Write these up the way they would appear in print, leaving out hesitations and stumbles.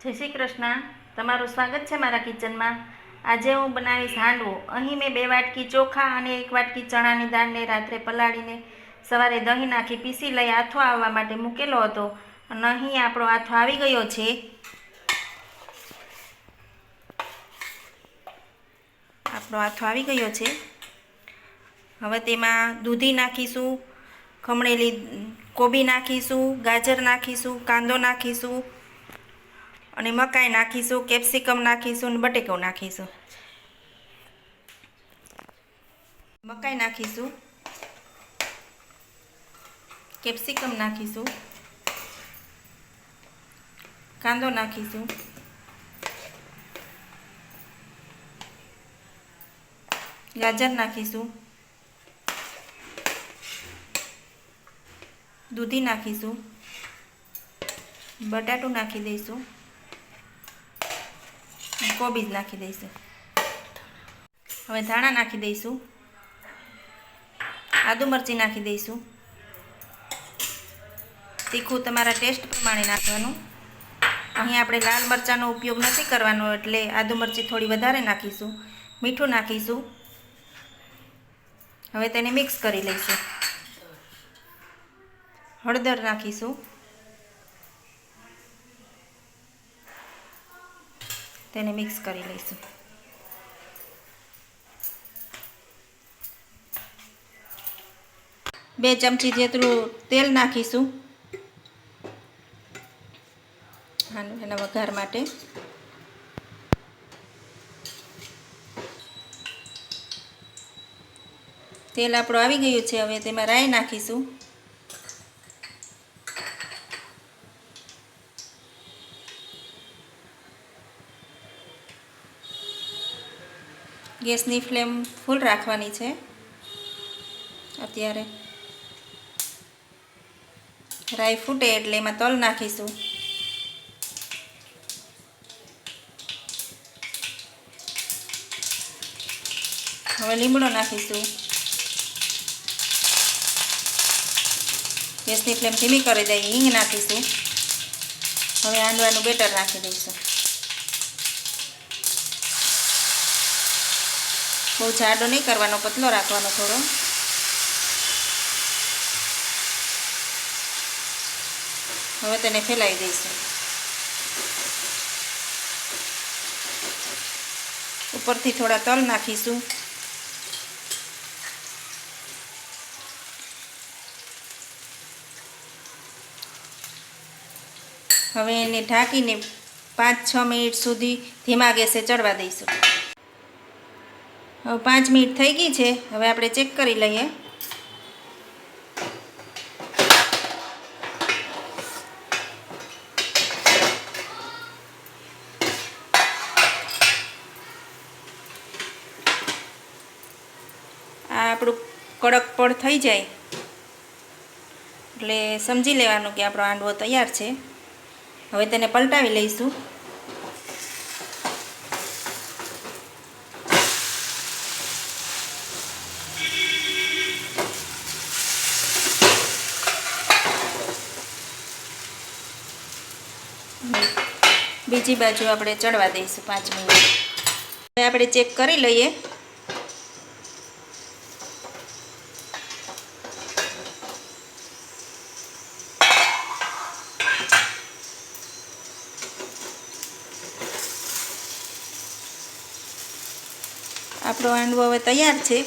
જય શ્રી કૃષ્ણ. તમારું સ્વાગત છે મારા કિચનમાં. આજે હું બનાવીશ હાંડવો. અહીં મેં 2 વાટકી ચોખા અને 1 વાટકી ચણાની દાળને રાત્રે પલાળીને સવારે દહીં નાખી પીસી લઈ આથો આવવા માટે મૂકેલો હતો. અને અહીં આપણો આથો આવી ગયો છે. હવે તેમાં દૂધી નાખીશું, ખમણેલી કોબી નાખીશું, ગાજર નાખીશું, કાંદો નાખીશું અને મકાઈ નાખીશું, કેપ્સિકમ નાખીશું અને બટેકો નાખીશું. મકાઈ નાખીશું, કેપ્સિકમ નાખીશું, કાંદો નાખીશું, ગાજર નાખીશું, દૂધી નાખીશું, બટાટું નાખી દઈશું, કોબીજ નાખી દઈશું. હવે ધાણા નાખી દઈશું, આદુ મરચી નાખી દઈશું. તીખું તમારા ટેસ્ટ પ્રમાણે નાખવાનું. અહીં આપણે લાલ મરચાંનો ઉપયોગ નથી કરવાનો એટલે આદુ મરચી થોડી વધારે નાખીશું. મીઠું નાખીશું. હવે તેને મિક્સ કરી લઈશું. હળદર નાખીશું. તેને મિક્સ કરી લઈશું. બે ચમચી જેટલું તેલ નાખીશું એના વઘાર માટે. તેલ આપણું આવી ગયું છે. હવે તેમાં રાઈ નાખીશું. ગેસની ફ્લેમ ફૂલ રાખવાની છે. અત્યારે રાઈ ફૂટે એટલે એમાં તલ નાખીશું. હવે લીમડો નાખીશું. ગેસની ફ્લેમ ધીમી કરી દઈએ. હિંગ નાખીશું. હવે હાંડવાનું બેટર નાખી દઈશું. બહુ જાડો નહીં કરવાનો, પતલો રાખવાનો થોડો. હવે તેને ફેલાવી દઈશું. ઉપરથી થોડા તલ નાખીશું. હવે એને ઢાંકીને 5-6 મિનિટ સુધી ધીમા ગેસે ચડવા દઈશું. હવે 5 મિનિટ થઈ ગઈ છે. હવે આપણે ચેક કરી લઈએ. આ આપણું કડક પડ થઈ જાય એટલે સમજી લેવાનું કે આપણો હાંડવો તૈયાર છે. હવે તેને પલટાવી લઈશું. બીજી બાજુ આપણે ચડવા દઈશું 5 મિનિટ. હવે આપણે ચેક કરી લઈએ. આપણો હાંડવો હવે તૈયાર છે.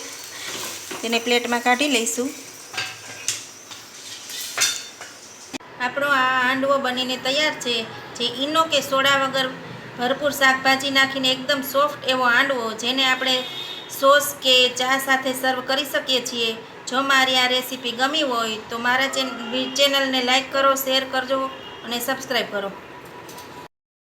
તેને પ્લેટમાં કાઢી લઈશું. આપણો આ હાંડવો બનીને તૈયાર છે. જે ઈનો કે સોડા વગર ભરપૂર શાકભાજી નાખીને એકદમ સોફ્ટ એવો હાંડવો, જેને આપણે સોસ કે ચા સાથે સર્વ કરી શકીએ છીએ. જો મારી આ રેસીપી ગમી હોય તો મારા ચેનલને લાઈક કરો, શેર કરજો અને સબસ્ક્રાઈબ કરો.